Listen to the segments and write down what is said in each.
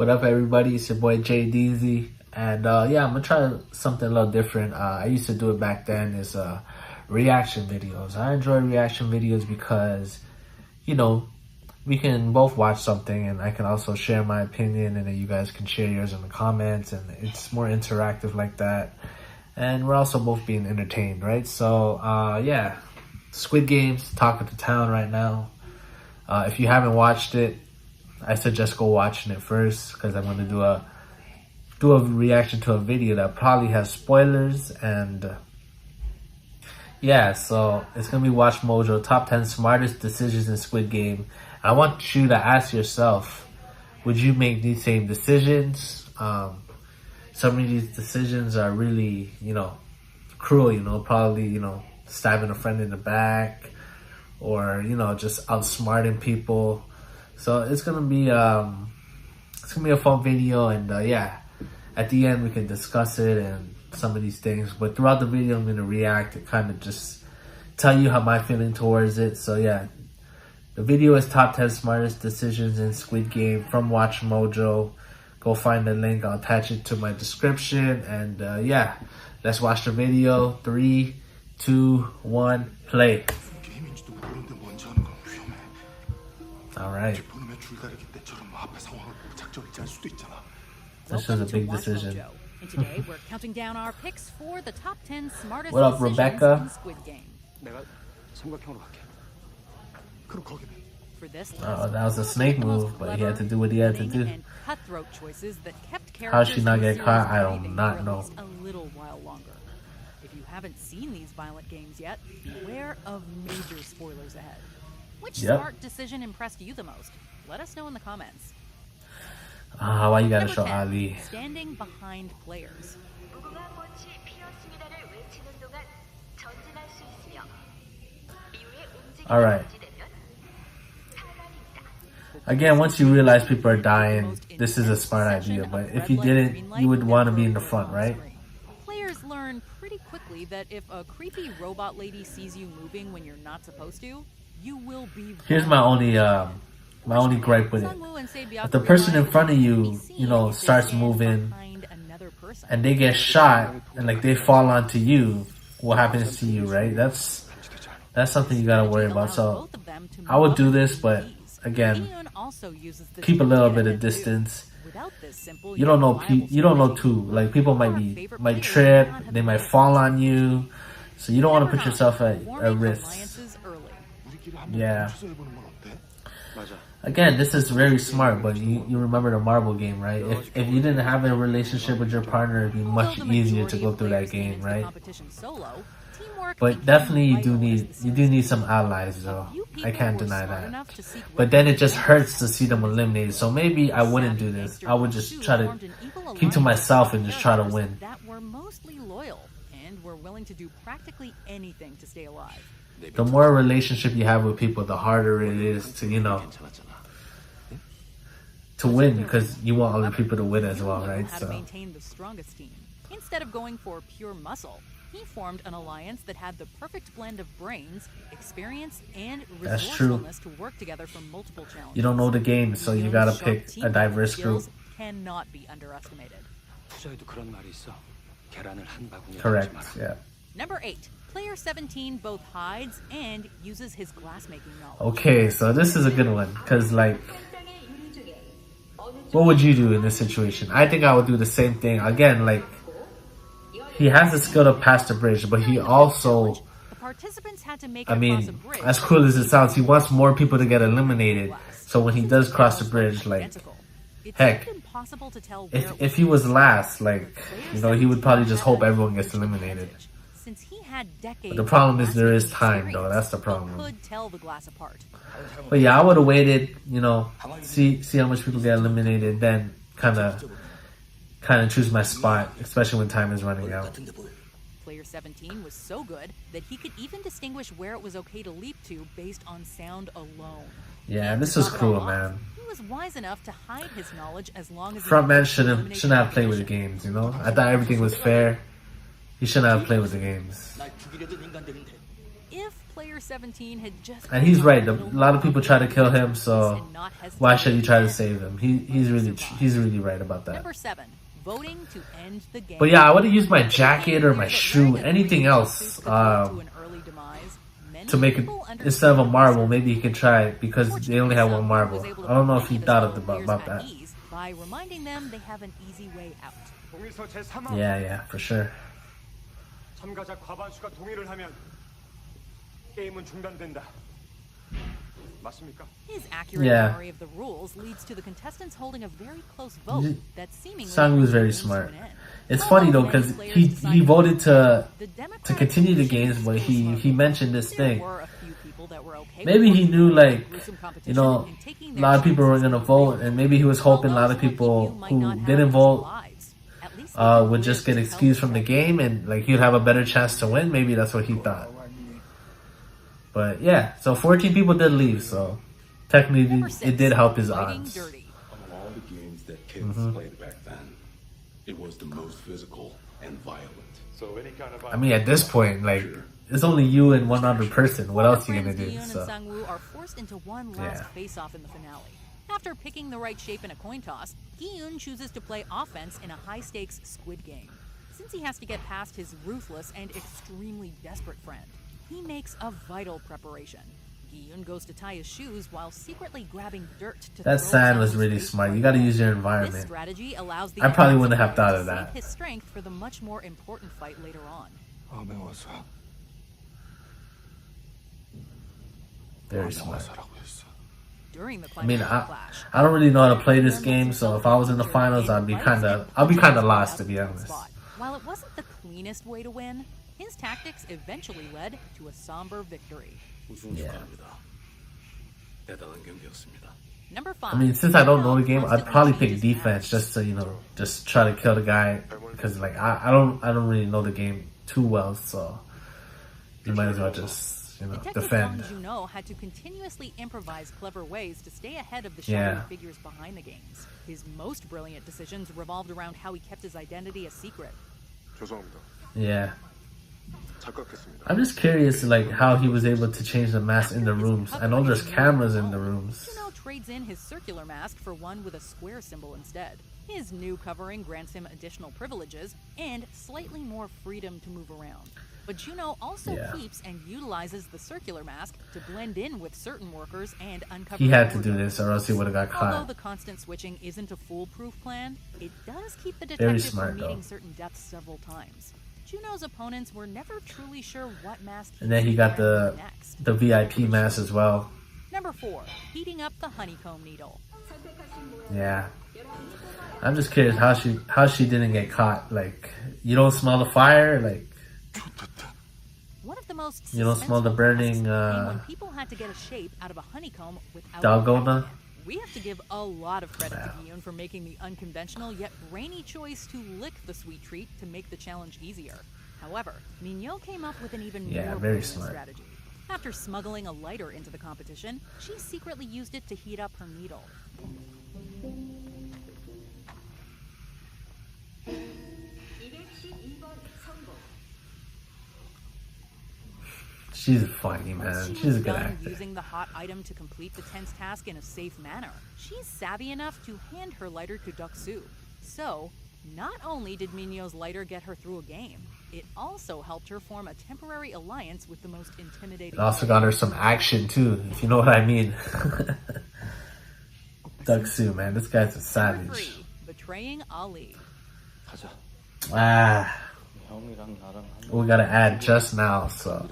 What up, everybody? It's your boy Jay DZ, and yeah, I'm gonna try something a little different. I used to do it back then. Is reaction videos. I enjoy reaction videos because, you know, we can both watch something, and I can also share my opinion, and then you guys can share yours in the comments, and it's more interactive like that. And we're also both being entertained, right? So yeah, Squid Game's talk of the town right now. If you haven't watched it, I suggest go watching it first, because I'm going to do a reaction to a video that probably has spoilers. And yeah, so it's going to be Watch Mojo top 10 smartest decisions in Squid Game. I want you to ask yourself, would you make these same decisions? Some of these decisions are really, cruel, probably, stabbing a friend in the back, or, just outsmarting people. So it's gonna be a fun video, and yeah, at the end we can discuss it and some of these things. But throughout the video, I'm gonna react and kind of just tell you how my feeling towards it. So yeah, the video is top 10 smartest decisions in Squid Game from Watch Mojo. Go find the link. I'll attach it to my description. And yeah, let's watch the video. 3, 2, 1, play. All right. This is a big decision. And today we're counting down our picks for the top 10 smartest What up, decisions Rebecca? in Squid Game. For this Oh, that was a snake move, but he had to do what he had to do. Cutthroat choices that kept How she not get characters caught, I do behaving not for at know. least a little while longer. If you haven't seen these violent games yet, beware of major spoilers ahead. Which smart decision impressed you the most? Let us know in the comments. Why you gotta Number show 10, Ali? standing behind players. Alright. Again, once you realize people are dying, this is a smart idea. But if you didn't, you would want to be in the front, right? Players learn pretty quickly that if a creepy robot lady sees you moving when you're not supposed to, you will be. Here's my only gripe with it. If the person in front of you, starts moving, and they get shot, and like they fall onto you, what happens to you, right? That's something you gotta worry about. So I would do this, but again, keep a little bit of distance. You don't know too. Like, people might trip, they might fall on you, so you don't want to put yourself at risk. Yeah. Again, this is very smart, but you remember the marble game, right? If you didn't have a relationship with your partner, it'd be much easier to go through that game, right? But definitely you do need some allies, though. I can't deny that. But then it just hurts to see them eliminated. So maybe I wouldn't do this. I would just try to keep to myself and just try to win. That were mostly loyal and were willing to do practically anything to stay alive. The more relationship you have with people, the harder it is to win, because you want other people to win as well, right? How to maintain the strongest team. Instead of going for pure muscle, he formed an alliance that had the perfect blend of brains, experience, and resourcefulness to work together for multiple challenges. You don't know the game, so you gotta pick a diverse group. Cannot be underestimated. Correct, yeah. Number 8. Player 17 both hides and uses his glass-making knowledge. Okay, so this is a good one, because, like, what would you do in this situation? I think I would do the same thing. Again, like, he has the skill to pass the bridge, but he also, the participants had to make as cool as it sounds, he wants more people to get eliminated. So when he does cross the bridge, like, heck, if he was last, like, he would probably just hope everyone gets eliminated. But the problem is there is time, though. That's the problem. But yeah, I would have waited, see how much people get eliminated, then kind of choose my spot, especially when time is running out. Player 17 was so good that he could even distinguish where it was okay to leap to based on sound alone. Yeah, this is cruel, man. He was wise enough to hide his knowledge as long as Frontman shouldn't have played with the games, I thought everything was fair. He shouldn't have played with the games. If player 17 had just And he's right. A lot of people try to kill him, so why should you try to save him? He's really right about that. Number 7, voting to end the game. But yeah, I would have used my jacket or my shoe, anything else, to make it instead of a marble. Maybe he can try it because they only have one marble. I don't know if he thought about that. By reminding them they have an easy way out. Yeah, for sure. 참가자 과반수가 동의를 하면 게임은 중단된다. 맞습니까? His accurate memory of the rules leads to the contestants holding a very close vote that seemingly Sang-woo's very smart. It's funny though because he voted to continue the games, but he mentioned this thing. Maybe he knew, like, you know, a lot of people were gonna vote, and maybe he was hoping a lot of people who didn't vote would just get excused from the game, and like he'd have a better chance to win. Maybe that's what he thought. But yeah, so 14 people did leave, so technically it did help his odds. Of all the games that kids played back then, it was the most physical and violent. So any kind of I mean, at this point, like, it's only you and one other person. What else are you gonna do? Gi-eun and Sang-woo are forced into one last face-off in the finale. After picking the right shape in a coin toss, Gi-eun chooses to play offense in a high-stakes Squid game. Since he has to get past his ruthless and extremely desperate friend, he makes a vital preparation. Gi-eun goes to tie his shoes while secretly grabbing dirt to That sand was really smart. You gotta use your environment. This strategy allows the I probably wouldn't have thought of to that. save his strength for the much more important fight later on. Very smart. During the I mean, clash, I don't really know how to play this game, so if I was in the finals, I'll be kind of lost, to be honest. While it wasn't the cleanest way to win, his tactics eventually led to a somber victory. Yeah. Number 5. I mean, since I don't know the game, I'd probably pick defense just to, you know, just try to kill the guy because, like, I don't really know the game too well, so you might as well just, you know, defend. Detective Bong Joon-ho had to continuously improvise clever ways to stay ahead of the shadowy figures behind the games. His most brilliant decisions revolved around how he kept his identity a secret. 죄송합니다. Yeah. 착각했습니다. I'm just curious, like, how he was able to change the mask in the rooms. I know there's cameras in the rooms. Juno trades in his circular mask for one with a square symbol instead. His new covering grants him additional privileges and slightly more freedom to move around. But Juno also keeps and utilizes the circular mask to blend in with certain workers and uncover. He had to do this, or else he would have got Although caught. the constant switching isn't a foolproof plan, it does keep the Very detective smart, from meeting though. certain deaths several times. Juno's opponents were never truly sure what mask And then he got the next. the VIP mask as well. Number 4, heating up the honeycomb needle. Yeah. I'm just curious how she didn't get caught. Like, you don't smell the fire, like, One of the most you don't smell the suspenseful burning tasks came when people had to get a shape out of a honeycomb without dalgona. We have to give a lot of credit to Gi-eun for making the unconventional yet brainy choice to lick the sweet treat to make the challenge easier. However, Minyo came up with an even more very brilliant smart. strategy. After smuggling a lighter into the competition, she secretly used it to heat up her needle. She's funny, man. She's a good actor. Using the hot item to complete the tense task in a safe manner, she's savvy enough to hand her lighter to Deok-soo. So, not only did Minyo's lighter get her through a game, it also helped her form a temporary alliance with the most intimidating. It also got her some action too, if you know what I mean. Deok-soo, man, this guy's a Number savage. 3, betraying Ali. We gotta add just now, so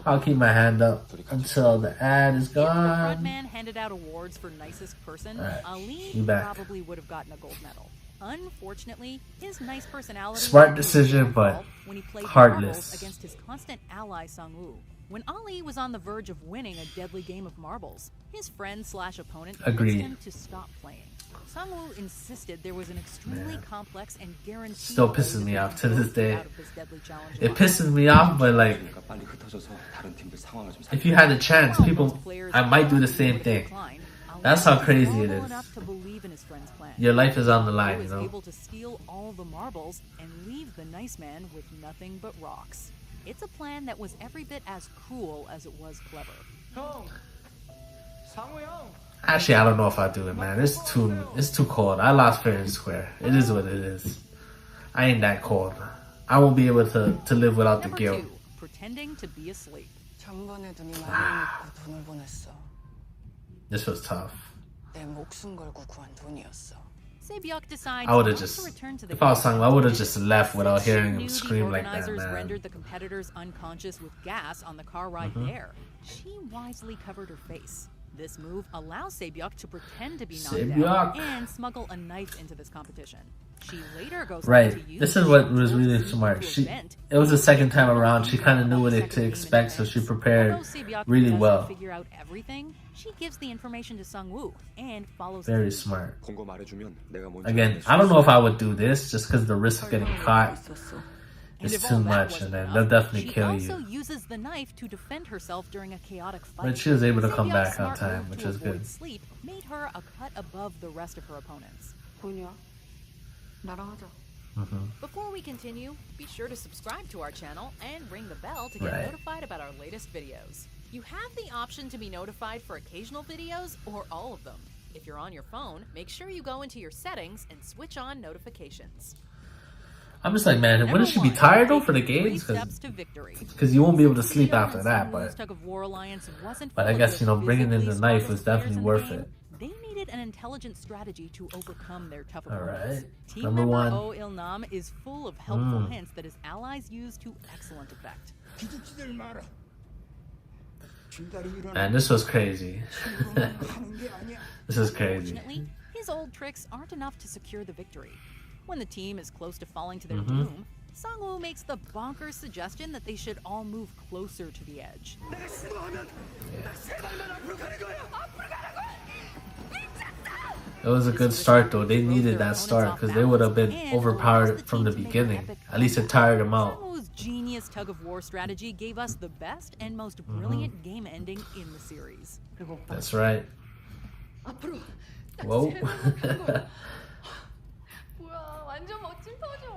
I'll keep my hand up until the ad is If the gone. frontman handed out awards for nicest person, Alright, Ali you back. probably would have gotten a gold medal. Unfortunately, his nice personality Smart was decision, his but fault when he played heartless. marbles against his constant ally Sang-woo. When Ali was on the verge of winning a deadly game of marbles, his friend/opponent Agreed. convinced him to stop playing. Sang-woo insisted there was an extremely complex and guaranteed Still way pisses me off to this get day. out of this deadly challenge It alive. pisses me off, but like, 빨리 흩어져서 다른 팀들 상황을 좀 if you had a chance, While people, most players I might do the would same have thing. declined, Ali That's how was crazy it noble is. enough to believe in his friend's plan. Your life is on the He line, you was know. able to steal all the marbles and leave the nice man with nothing but rocks. It's a plan that was every bit as cruel as it was clever. Actually, I don't know if I do it, man. It's too cold. I lost fair and square. It is what it is. I ain't that cold. I won't be able to live without the Number guilt. 2, pretending to be asleep. 전번에도 네 말을 믿고 돈을 보냈어. This was tough. 내 목숨 걸고 구한 돈이었어. Se-byuk decides I would have not just, to return to the if I was game. Sangwoo, I would have just left without Since she hearing knew him the scream like that, organizers man. rendered the competitors unconscious with gas on the car ride there. She wisely covered her face. This move allows Se-byuk to pretend to be knocked Se-byuk. out and smuggle a knife into this competition. She later goes on Right. to use This is what was the really tools smart. to It was the second time around. She kind of knew what to expect, so she prepared Although Se-byuk really doesn't well. figure out everything, she gives the information to Sangwoo and follows Very through. smart. 본 거 말해주면 내가 먼저 Again, 알려줄 I don't 수 know 있어. if I would do this just because the risk of getting caught And is if too all that much, wasn't and then enough, they'll definitely she kill also you. uses the knife to defend herself during a chaotic fight. But she was able to come Se-byuk's back on smart time, move which to was avoid good. Sleep made her a cut above the rest of her opponents. 돈이야? 나랑 하자. Before we continue, be sure to subscribe to our channel and ring the bell to get Right. notified about our latest videos. You have the option to be notified for occasional videos or all of them. If you're on your phone, make sure you go into your settings and switch on notifications. I'm just like, man, Number wouldn't she be 1, tired though for the taking 3 games? steps to victory. Because you won't be able to sleep Leon after and that. Sangwoo's But tug-of-war alliance wasn't I full of guess, the you know, bringing in the physically knife was strongest definitely players worth in the it. game. They needed an intelligent strategy to overcome their tough All opponents. right. Team Number member 1. Oh Il-nam is full of helpful hints that his allies use to excellent effect. 기죽지들 마라. 중달이 일어나 Man, this was crazy. 하는 게 아니야. This is crazy. Unfortunately, his old tricks aren't enough to secure the victory. When the team is close to falling to their doom, Sangwoo makes the bonkers suggestion that they should all move closer to the edge. 내가 싫어하면 나 세발만 앞으로 가는 거야. It was a good start though. They needed that start because they would have been overpowered from the beginning. At least it tired them out. Sangwoo's genius tug-of-war strategy gave us the best and most brilliant game ending in the series. That's right. 앞으로. Whoa. 뭐야, 완전 멋진 터져.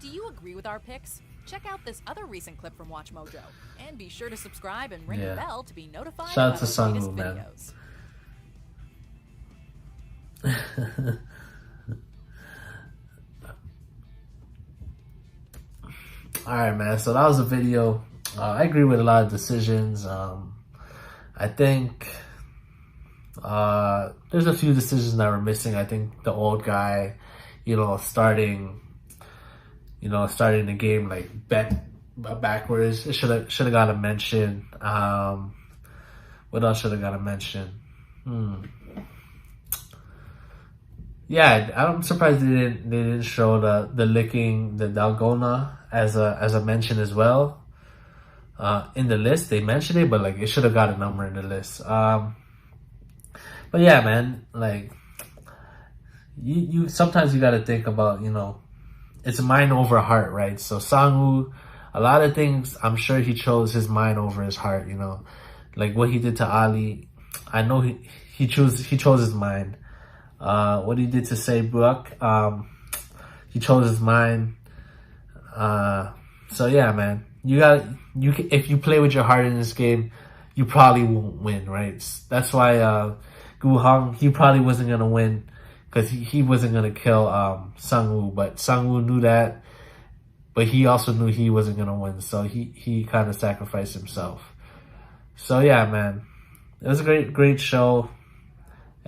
Do you agree with our picks? Check out this other recent clip from Watch Mojo. And be sure to subscribe and ring Yeah. the bell to be notified Shout out about to our latest Sangwoo, man. videos. Alright, man. So that was a video. I agree with a lot of decisions. I think there's a few decisions that were missing. I think the old guy, starting the game like backwards. It should have got a mention. What else should have got a mention? Yeah, I'm surprised they didn't show the licking the dalgona as a mention as well. In the list they mentioned it, but like it should have got a number in the list. But yeah, man, like you sometimes you got to think about, it's mind over heart, right? So Sangwoo, a lot of things, I'm sure he chose his mind over his heart, like what he did to Ali. I know he chose his mind. What he did to Se-byuk, he chose his mind. So yeah, man, if you play with your heart in this game, you probably won't win, right? That's why Gu Hong, he probably wasn't gonna win because he wasn't gonna kill Sangwoo, but Sangwoo knew that, but he also knew he wasn't gonna win, so he kind of sacrificed himself. So yeah, man, it was a great show.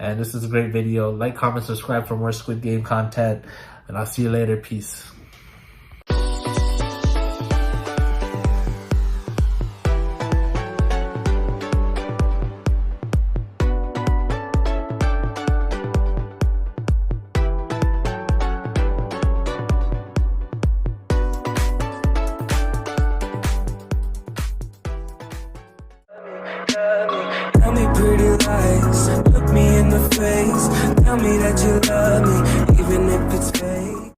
And this is a great video. Like, comment, subscribe for more Squid Game content. And I'll see you later. Peace. Tell me pretty lies, look me in the face. Tell me that you love me, even if it's fake.